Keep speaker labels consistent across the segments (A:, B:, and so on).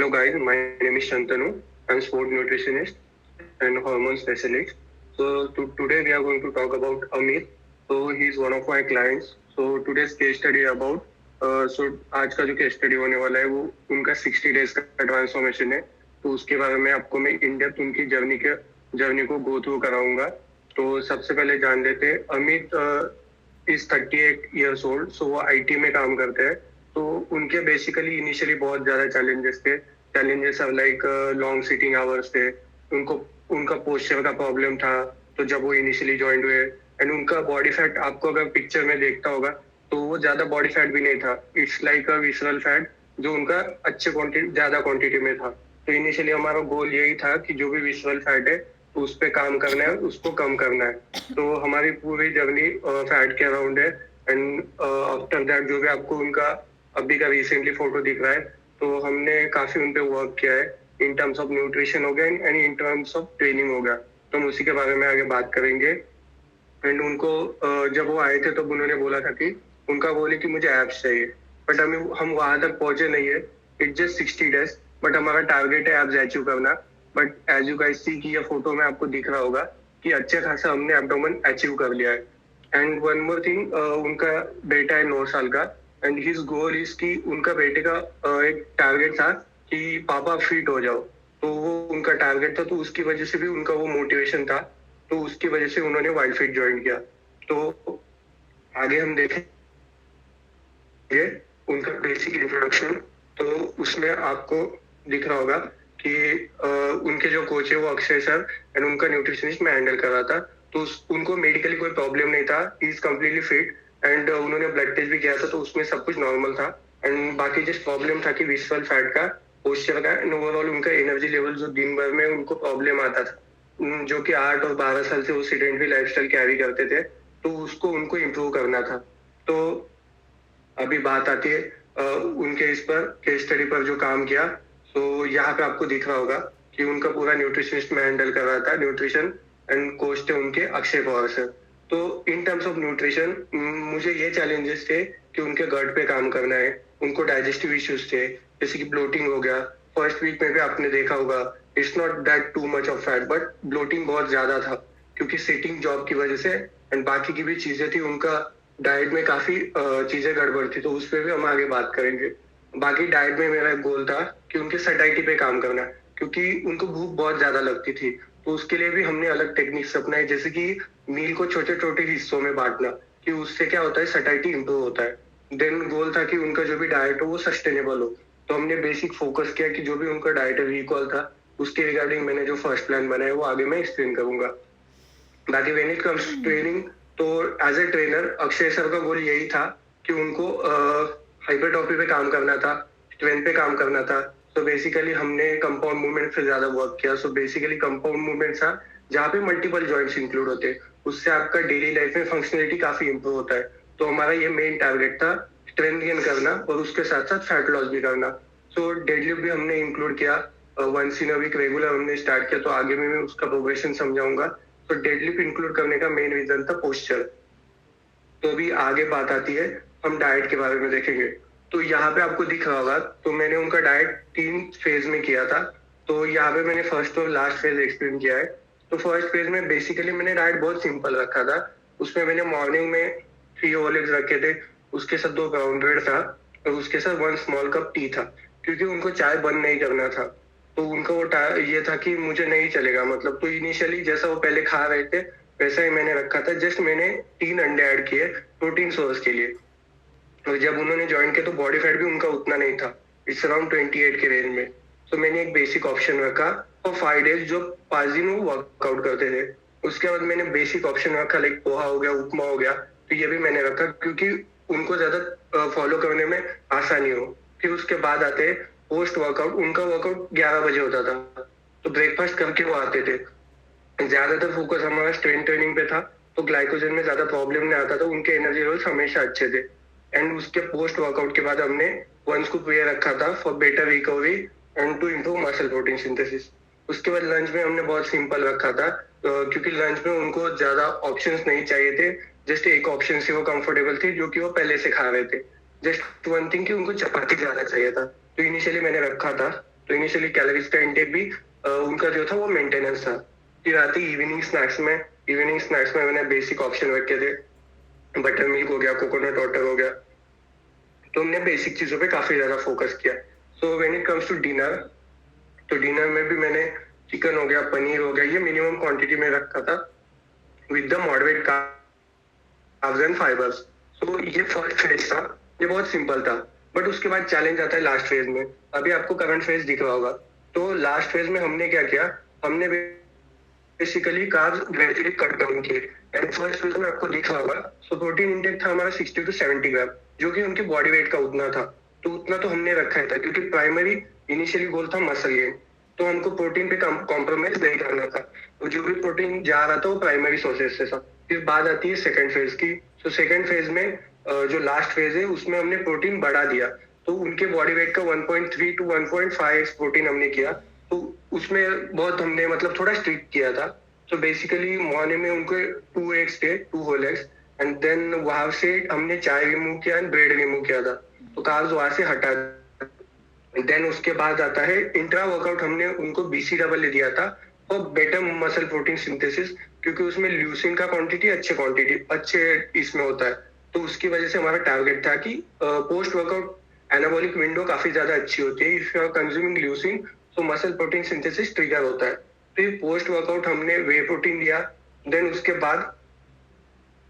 A: Hello guys, my name is Shantanu. I'm sport nutritionist and hormone specialist. Today we are going to talk about Amit. So he's one of my clients. So today's case study about आज का जो case study होने वाला है वो उनका 60 days का transformation है. तो उसके बारे में आपको मैं इन डेप्थ उनकी जर्नी को गो थ्रू कराऊंगा. तो सबसे पहले जान लेते हैं. Amit is 38 years old. So वो आईटी में काम करते हैं. तो उनके बेसिकली इनिशियली बहुत ज्यादा चैलेंजेस थे. Challenges like long sitting hours थे. उनका पोस्चर का प्रॉब्लम था. तो जब वो इनिशियली ज्वाइन हुए एंड उनका बॉडी फैट आपको अगर पिक्चर में देखता होगा तो वो ज्यादा बॉडी फैट भी नहीं था. It's like a visceral fat जो उनका ज्यादा क्वांटिटी में था. तो इनिशियली हमारा गोल यही था कि जो भी विसरल फैट है तो उस पर काम करना है, उसको कम करना है. तो हमारी पूरी जर्नी फैट के अराउंड है. एंड आफ्टर दैट जो भी आपको उनका अभी का रिसेंटली फोटो दिख रहा है तो हमने काफी उन पे वर्क किया है. इन टर्म्स ऑफ न्यूट्रिशन हो गया and in terms of training हो गया. तो हम उसी के बारे में आगे बात करेंगे. एंड उनको जब वो आए थे तब उन्होंने बोला था कि उनका बोले कि मुझे एप्स चाहिए. बट हम वहां तक पहुंचे नहीं है. It's just 60 days. बट हमारा टारगेट है एप्स अचीव करना. बट एज यू गाइस सी कि ये फोटो में आपको दिख रहा होगा कि अच्छे खासा हमने एब्डोमेन अचीव कर लिया है. एंड वन मोर थिंग, उनका बेटा है 9 साल का. एंड हिज गोल इज कि उनका बेटे का एक टारगेट था कि पापा फिट हो जाओ. तो वो उनका टारगेट था. तो उसकी वजह से भी उनका वो मोटिवेशन था. तो उसकी वजह से उन्होंने वाइल्ड फिट ज्वाइन किया. तो आगे हम देखें उनका बेसिक इंट्रोडक्शन. तो उसमें आपको दिख रहा होगा कि उनके जो कोच है वो अक्षय सर एंड उनका न्यूट्रिशनिस्ट मैं हैंडल कर रहा था. तो उनको मेडिकली कोई प्रॉब्लम नहीं था. He is completely fit. And उन्होंने ब्लड टेस्ट भी किया था तो उसमें सब कुछ नॉर्मल था. एंड बाकी जिस प्रॉब्लम था कि विसरल फैट का, पोस्चर का एंड ओवरऑल उनका एनर्जी लेवल जो दिन भर में उनको प्रॉब्लम आता था, जो कि 8 और 12 साल से वो सेडेंटरी लाइफस्टाइल कैरी करते थे, तो उसको उनको इम्प्रूव करना था. तो अभी बात आती है उनके इस पर केस स्टडी पर जो काम किया. तो यहाँ पे आपको दिख रहा होगा कि उनका पूरा न्यूट्रिशनिस्ट में हैंडल कर रहा था. न्यूट्रिशन एंड कोच थे उनके अक्षय पवार सर. तो इन टर्म्स ऑफ न्यूट्रिशन मुझे ये चैलेंजेस थे कि उनके गट पे काम करना है. उनको डाइजेस्टिव इश्यूज थे जैसे कि ब्लोटिंग हो गया. फर्स्ट वीक में भी आपने देखा होगा it's not that too much of fat but bloating बहुत ज्यादा था क्योंकि सिटिंग जॉब की वजह से एंड बाकी की भी चीजें थी. उनका डाइट में काफी चीजें गड़बड़ थी. तो उस पर भी हम आगे बात करेंगे. बाकी डाइट में मेरा एक गोल था कि उनके सटाइटी पे काम करना क्योंकि उनको भूख बहुत ज्यादा लगती थी. तो उसके लिए भी हमने अलग टेक्निक्स अपनाए जैसे कि मील को छोटे छोटे हिस्सों में बांटना कि उससे क्या होता है सटाइटी इंप्रूव होता है. देन गोल था कि उनका जो भी डाइट हो वो सस्टेनेबल हो. तो हमने बेसिक फोकस किया कि जो भी उनका डाइट रिकॉल था उसके रिगार्डिंग मैंने जो फर्स्ट प्लान बनाया वो आगे मैं एक्सप्लेन करूंगा. बाकी when it comes to training तो as a trainer Akshay sir का गोल यही था कि उनको हाइपरट्रॉफी पे काम करना था, स्ट्रेंथ पे काम करना था. तो बेसिकली हमने कंपाउंड मूवमेंट पे ज्यादा वर्क किया. सो बेसिकली कंपाउंड मूवमेंट था जहाँ पे मल्टीपल जॉइंट्स इंक्लूड होते हैं. उससे आपका डेली लाइफ में फंक्शनलिटी काफी इंप्रूव होता है. तो हमारा ये मेन टारगेट था स्ट्रेंथ गेन करना और उसके साथ साथ फैट लॉस भी करना. सो डेडलिफ्ट भी हमने इंक्लूड किया. Once in a week regular हमने स्टार्ट किया. तो आगे में मैं उसका प्रोग्रेशन समझाऊंगा. तो डेडलिफ्ट इंक्लूड करने का मेन रीजन था पोस्चर. तो अभी आगे बात आती है, हम डाइट के बारे में देखेंगे. तो यहाँ पे आपको दिख रहा होगा तो मैंने उनका डाइट 3 फेज में किया था. तो यहाँ पे मैंने फर्स्ट और लास्ट फेज एक्सप्लेन किया है. तो फर्स्ट फेज में बेसिकली मैंने डाइट बहुत सिंपल रखा था. उसमें मैंने मॉर्निंग में 3 ओलेग्स रखे थे, उसके साथ 2 ब्राउन ब्रेड था और उसके साथ 1 स्मॉल कप टी था क्योंकि उनको चाय बंद नहीं करना था. तो उनका वो ये था कि मुझे नहीं चलेगा मतलब. तो इनिशियली जैसा वो पहले खा रहे थे वैसा ही मैंने रखा था. जस्ट मैंने 3 अंडे ऐड किए प्रोटीन सोर्स के लिए. तो जब उन्होंने ज्वाइन किया तो बॉडी फैट भी उनका उतना नहीं था. इट्स अराउंड 28 के रेंज में. तो मैंने एक बेसिक ऑप्शन रखा और 5 डेज जो 5 दिन वो वर्कआउट करते थे. उसके बाद मैंने बेसिक ऑप्शन रखा लाइक पोहा हो गया, उपमा हो गया. तो ये भी मैंने रखा क्योंकि उनको ज्यादा फॉलो करने में आसानी हो. फिर उसके बाद आते पोस्ट वर्कआउट. उनका वर्कआउट 11 बजे होता था. तो ब्रेकफास्ट करके वो आते थे. ज्यादातर फोकस हमारा स्ट्रेंथ ट्रेनिंग पे था तो ग्लाइकोजन में ज्यादा प्रॉब्लम नहीं आता था. उनके एनर्जी लेवल्स हमेशा अच्छे थे. एंड उसके पोस्ट वर्कआउट के बाद हमने 1 स्कूप ये रखा था for better recovery and to improve muscle protein synthesis. उसके बाद लंच में हमने बहुत सिंपल रखा था क्योंकि लंच में उनको ज्यादा ऑप्शंस नहीं चाहिए थे. जस्ट एक ऑप्शन से वो कंफर्टेबल थे जो कि वो पहले से खा रहे थे. जस्ट वन थिंग कि उनको चपाती ज्यादा चाहिए था. तो इनिशियली मैंने रखा था. तो तो इनिशियली कैलोरीज का इंटेक भी उनका जो था वो मेंटेनेंस था। फिर आते इवनिंग स्नैक्स में मैंने बेसिक ऑप्शन रखे थे, बटर मिल्क हो गया, कोकोनट वाटर हो गया, तो हमने बेसिक चीजों पे काफी ज्यादा फोकस किया। So when it comes to dinner, तो डिनर में भी मैंने चिकन हो गया, पनीर हो गया, ये मिनिमम क्वांटिटी में रखा था with the moderate carbs and fibres. So ये फर्स्ट फेज था, ये बहुत सिंपल था। बट उसके बाद चैलेंज आता है लास्ट फेज में। अभी आपको करंट फेज दिख रहा होगा। तो लास्ट फेज में हमने क्या किया, हमने basically carbs gradually cut down किए। एंड फर्स्ट फेज में आपको दिख रहा होगा, सो प्रोटीन इंटेक था हमारा 60 to 70 ग्राम, जो कि उनके बॉडी वेट का उतना था। तो उतना तो हमने रखा ही था, क्योंकि प्राइमरी इनिशियली गोल था मसल गेन, तो हमको प्रोटीन पे कॉम्प्रोमाइज नहीं करना था। तो जो भी प्रोटीन जा रहा था वो प्राइमरी सोर्सेज से था। फिर बात आती है सेकंड फेज की। तो सेकंड फेज में जो लास्ट फेज है उसमें हमने प्रोटीन बढ़ा दिया। तो उनके बॉडी वेट का 1.3 to 1.5 प्रोटीन हमने किया। तो उसमें बहुत हमने मतलब थोड़ा स्ट्रिक्ट किया था। तो बेसिकली मॉर्निंग में उनको 2 eggs थे, 2 whole eggs, एंड देन वहां से हमने चाय रिमूव किया एंड ब्रेड रिमूव किया था। तो कार्ब्स वहां से हटा। देन उसके बाद आता है इंट्रा वर्कआउट, हमने उनको बीसी डबल दिया था और बेटर मसल प्रोटीन सिंथेसिस, क्योंकि उसमें ल्यूसिन का अच्छे इसमें होता है। तो उसकी वजह से हमारा टारगेट था कि पोस्ट वर्कआउट एनाबॉलिक विंडो काफी ज्यादा अच्छी होती है। If you are consuming leucine, तो मसल प्रोटीन सिंथेसिस ट्रिगर होता है। फिर पोस्ट वर्कआउट हमने वे प्रोटीन दिया। देन उसके बाद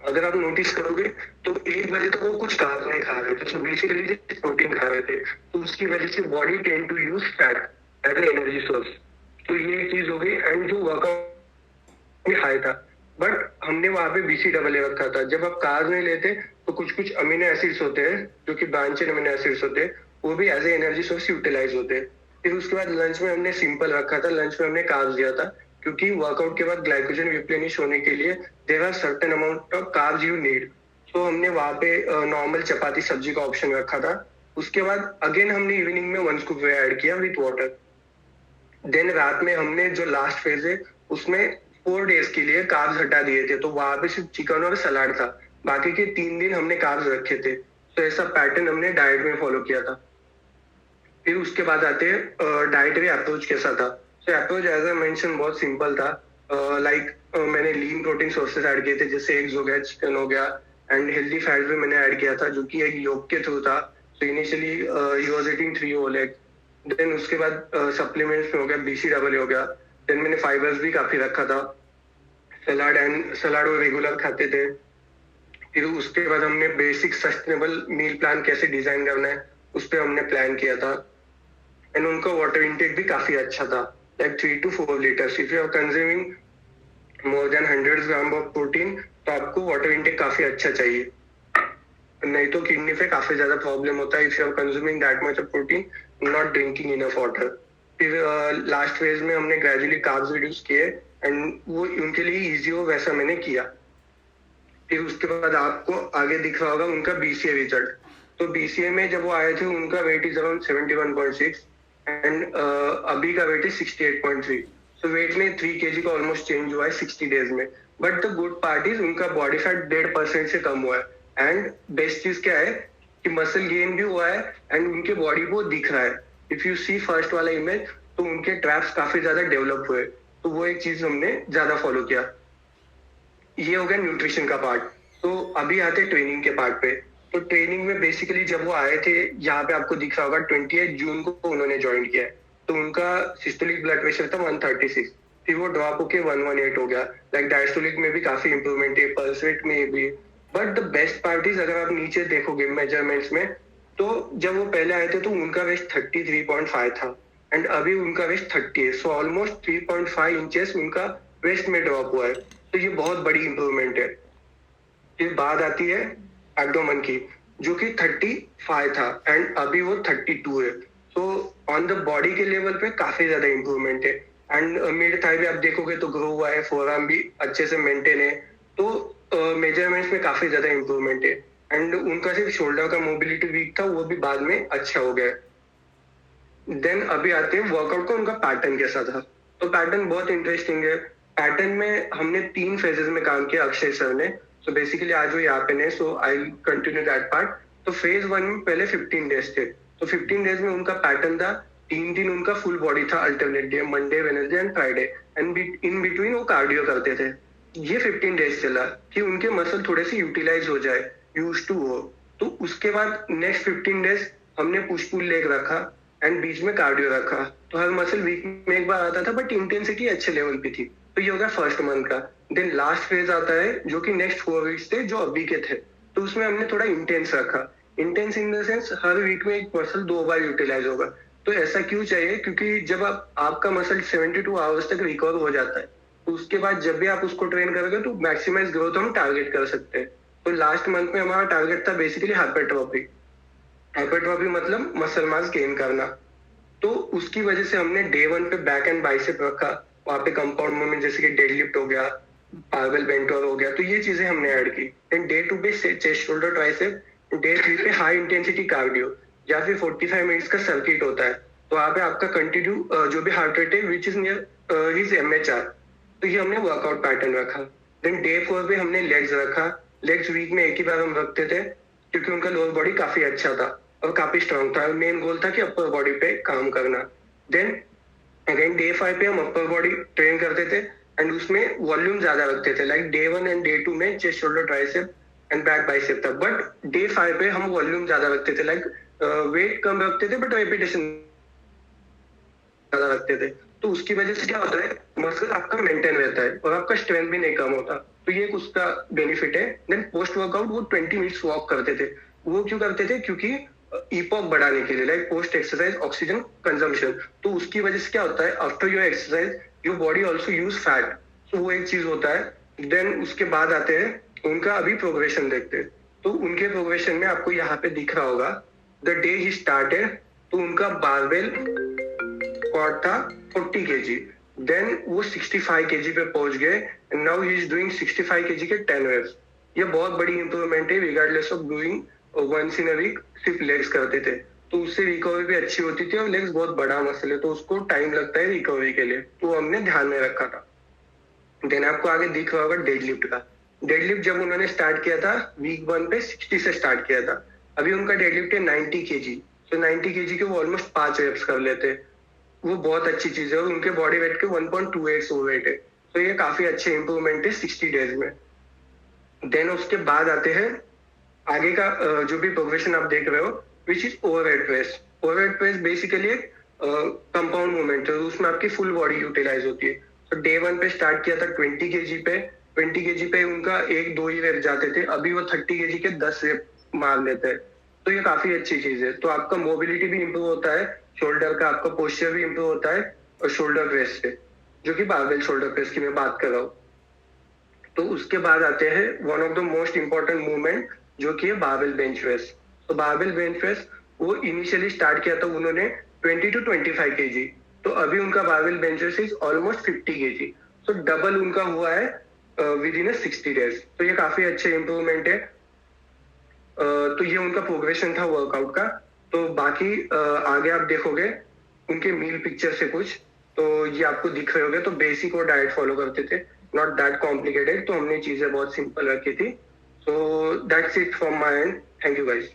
A: अगर आप नोटिस करोगे तो 1 बजे तक वो कुछ कार्ब नहीं खा रहे थे, तो बेसिकली प्रोटीन खा रहे थे। तो उसकी वजह से body tend to use fat as a energy source. तो ये एक चीज हो गई। एंड जो वर्कआउट में हाई था, बट हमने वहां पे बीसी डबल ए रखा था। जब आप कार्ब नहीं लेते तो कुछ कुछ अमीनो एसिड्स होते हैं जो कि ब्रांचेड अमीनो एसिड्स होते हैं, वो भी as a energy source utilise होते हैं। फिर उसके बाद लंच में हमने सिंपल रखा था, लंच में हमने कार्ब्स दिया था, क्योंकि वर्कआउट के बाद ग्लाइकोजन रिप्लेनिश होने के लिए there are certain amount of carbs you need. तो हमने वहां पे नॉर्मल चपाती सब्जी का ऑप्शन रखा था। उसके बाद अगेन हमने इवनिंग में 1 scoop वे ऐड किया विथ वाटर। देन रात में हमने जो लास्ट फेज है उसमें 4 days के लिए कार्ब्स हटा दिए थे। तो वहां पे सिर्फ चिकन और सलाद था, बाकी के 3 दिन हमने कार्ब्स रखे थे। तो ऐसा पैटर्न हमने डाइट में फॉलो किया था। फिर उसके बाद आते हैं डाइटरी अप्रोच कैसा था। तो अप्रोच एज आई मेंशन बहुत सिंपल था। लाइक मैंने लीन प्रोटीन सोर्सेज ऐड किए थे, जैसे एग्स हो गया, चिकन हो गया, एंड हेल्दी फैट भी मैंने ऐड किया था, जो कि एक योग के थ्रू था। तो इनिशियली ही was eating 3 whole egg। Then उसके बाद सप्लीमेंट्स में हो गया बीसी डबल हो गया। देन मैंने फाइबर्स भी काफी रखा था, सलाड वो रेगुलर खाते थे। फिर उसके बाद हमने बेसिक सस्टेनेबल मील प्लान कैसे डिजाइन करना है उस पर हमने प्लान किया था। एंड उनका वाटर इंटेक भी काफी अच्छा था, like 3 to 4 liters। If you are consuming more than 100 gram of protein, तो आपको वाटर इंटेक काफी अच्छा चाहिए, नहीं तो किडनी पे काफी ज्यादा प्रॉब्लम होता है if you are consuming that much of protein, not drinking enough water. फिर लास्ट फेज में हमने ग्रेजुअली कार्ब्स रिड्यूस किए, एंड वो उनके लिए इजी हो वैसा मैंने किया। फिर उसके बाद आपको आगे दिख रहा होगा उनका बीसीए रिजल्ट। तो बीसीए में जब वो आए थे उनका वेट इज अराउंड 71.6 एंड अभी का वेट इज 68.3। तो वेट में 3 kg का ऑलमोस्ट चेंज हुआ है 60 डेज में। But the good part is उनका बॉडी फैट 1.5% से कम हुआ है। एंड बेस्ट चीज क्या है कि मसल गेन भी हुआ है एंड उनके बॉडी को दिख रहा है। इफ यू सी फर्स्ट वाला इमेज, तो उनके ट्रैप्स काफी ज्यादा डेवलप हुए। तो वो एक चीज हमने ज्यादा फॉलो किया। ये हो गया न्यूट्रिशन का पार्ट। तो अभी आते ट्रेनिंग के पार्ट पे। तो ट्रेनिंग में बेसिकली जब वो आए थे, यहाँ पे आपको दिख रहा होगा 28 जून को उन्होंने ज्वाइन किया है। तो उनका सिस्टोलिक ब्लड प्रेशर था 136, फिर वो ड्रॉप होके 118 हो गया। लाइक डायस्टोलिक में भी काफी इंप्रूवमेंट है, पल्स रेट में भी। But the best part is अगर आप नीचे देखोगे मेजरमेंट्स में, तो जब वो पहले आए थे तो उनका वेस्ट 33.5 था एंड अभी उनका वेस्ट 30 है। सो ऑलमोस्ट 3.5 इंचेस उनका वेस्ट में ड्रॉप हुआ है। तो ये बहुत बड़ी इंप्रूवमेंट है। फिर बात आती है एब्डोमेन की, जो कि 35 था एंड अभी वो 32 है। तो ऑन द बॉडी के लेवल पे काफी ज्यादा इंप्रूवमेंट है। एंड मिड थाई भी आप देखोगे तो ग्रो हुआ है, फोरआर्म भी अच्छे से मेंटेन है। तो मेजरमेंट्स में काफी ज्यादा इंप्रूवमेंट है। एंड उनका सिर्फ शोल्डर का मोबिलिटी वीक था, वो भी बाद में अच्छा हो गया। देन अभी आते हैं वर्कआउट का उनका पैटर्न कैसा था। तो पैटर्न बहुत इंटरेस्टिंग है। पैटर्न में हमने 3 फेजेस में काम किया अक्षय सर ने। सो बेसिकली आज वो यहाँ पे ने, सो आई कंटिन्यू दैट पार्ट। तो फेज 1 में पहले 15 डेज थे। तो 15 डेज में उनका पैटर्न था 3 दिन उनका फुल बॉडी था, alternate day, Monday, Wednesday and Friday, and in between वो कार्डियो करते थे। ये 15 डेज चला कि उनके मसल थोड़े से यूटिलाइज हो जाए, यूज टू हो। तो उसके बाद नेक्स्ट 15 डेज हमने पुश पुल लेग रखा एंड बीच में कार्डियो रखा। तो हर मसल वीक में एक बार आता था, बट इंटेंसिटी अच्छे लेवल पे थी। तो ये हो गया फर्स्ट मंथ का। देन लास्ट फेज आता है जो कि नेक्स्ट 4 वीक्स थे, जो अभी के थे। तो उसमें हमने थोड़ा इंटेंस रखा। इंटेंस इन द सेंस हर वीक में एक मसल 2 बार यूटिलाइज होगा। तो ऐसा क्यों चाहिए? क्योंकि जब आपका मसल 72 आवर्स तक रिकवर हो जाता है, तो उसके बाद जब भी आप उसको ट्रेन करोगे तो मैक्सिमाइज ग्रोथ हम टारगेट कर सकते हैं। तो लास्ट मंथ में हमारा टारगेट था बेसिकली हाइपरट्रॉफी। हाइपरट्रॉफी मतलब मसल मास गेन करना। तो उसकी वजह से हमने डे 1 पे बैक एंड बाइसेप रखा। वहां पे कंपाउंड मूवमेंट जैसे कि डेडलिफ्ट हो गया, बारबेल बेंट ओवर हो गया, तो ये चीजें हमने ऐड की। एंड डे 2 पे चेस्ट शोल्डर ट्राइसेप, डे 3 पे हाई इंटेंसिटी कार्डियो या फिर 45 मिनट्स का सर्किट होता है। तो वहां पे आपका कंटिन्यू जो भी हार्ट रेट है which is near his MHR, तो ये हमने वर्कआउट पैटर्न रखा। देन डे 4 पे हमने लेग्स रखा। लेग्स वीक में एक ही बार हम रखते थे, क्योंकि उनका लोअर बॉडी काफी अच्छा था और काफी स्ट्रांग था। मेन गोल था कि अपर बॉडी पे काम करना। देन अगेन डे 5 पे हम अपर बॉडी ट्रेन करते थे एंड उसमें वॉल्यूम ज्यादा रखते थे। लाइक डे 1 एंड डे 2 में chest shoulder tricep and back bicep था, बट डे 5 पे हम वॉल्यूम ज्यादा रखते थे। लाइक वेट कम रखते थे बट रेपिटेशन ज्यादा रखते थे। तो उसकी वजह से क्या होता है, मसल आपका मेंटेन रहता है और आपका स्ट्रेंथ भी नहीं कम होता। तो ये उसका बेनिफिट है। देन पोस्ट वर्कआउट वो 20 मिनट्स वॉक करते थे। वो क्यों करते थे? क्योंकि ईपॉक बढ़ाने के लिए, like post exercise oxygen consumption. तो उसकी वजह से क्या होता है, after your exercise your body also use fat. तो वो एक चीज होता है। देन उसके बाद आते हैं उनका अभी प्रोग्रेशन देखते हैं। तो उनके प्रोग्रेशन में आपको यहाँ पे दिख रहा होगा, द डे ही स्टार्टेड, तो उनका बारबेल स्क्वाट था 40 kg। देन वो 65 kg पे पहुंच गए and now he is doing 65 kg के 10 reps। ये बहुत बड़ी इंप्रूवमेंट है regardless of doing once in a week सिर्फ लेग्स करते थे। तो उससे रिकवरी भी अच्छी होती थी और लेग्स बहुत बड़ा मसल है तो उसको टाइम लगता है रिकवरी के लिए, तो हमने ध्यान में रखा था। देन आपको आगे दिख रहा होगा डेडलिफ्ट का। डेडलिफ्ट जब उन्होंने स्टार्ट किया था वीक 1 पे 60 से स्टार्ट किया था। अभी उनका डेडलिफ्ट है 90 kg। तो 90 kg के वो ऑलमोस्ट 5 reps कर लेते हैं। वो बहुत अच्छी चीज है और उनके बॉडी वेट के 1.28 वेट है। तो ये काफी अच्छे इंप्रूवमेंट है 60 डेज में। देन उसके बाद आते हैं आगे का जो भी प्रोग्रेशन आप देख रहे हो, which is overhead press. Overhead press basically एक कंपाउंड मूवमेंट है, उसमें आपकी फुल बॉडी यूटिलाइज होती है। तो डे 1 पे स्टार्ट किया था 20 kg पे। 20 kg पे उनका 1-2 ही रेप जाते थे। अभी वो 30 kg के 10 रेप मार लेते हैं। तो ये काफी अच्छी चीज है। तो आपका मोबिलिटी भी इंप्रूव होता है, शोल्डर का आपका पोस्चर भी इंप्रूव होता है, और शोल्डर प्रेस से, जो कि बारबेल शोल्डर प्रेस की मैं बात कर रहा हूँ। तो उसके बाद आते हैं one of the most important movement, जो कि है बारबेल बेंच प्रेस। तो बारबेल बेंच प्रेस वो इनिशियली स्टार्ट किया था उन्होंने 20 to 25 kg। तो अभी उनका barbell bench press is almost 50 kg। तो डबल उनका हुआ है विद इन 60 डेज। तो ये काफी अच्छे इंप्रूवमेंट है। तो ये उनका प्रोग्रेशन था वर्कआउट का। तो बाकी आगे आप देखोगे उनके मील पिक्चर से कुछ, तो ये आपको दिख रहे होंगे। तो बेसिक और डाइट फॉलो करते थे, नॉट दैट कॉम्प्लिकेटेड। तो हमने चीजें बहुत सिंपल रखी थी। So that's it from my and. Thank you guys.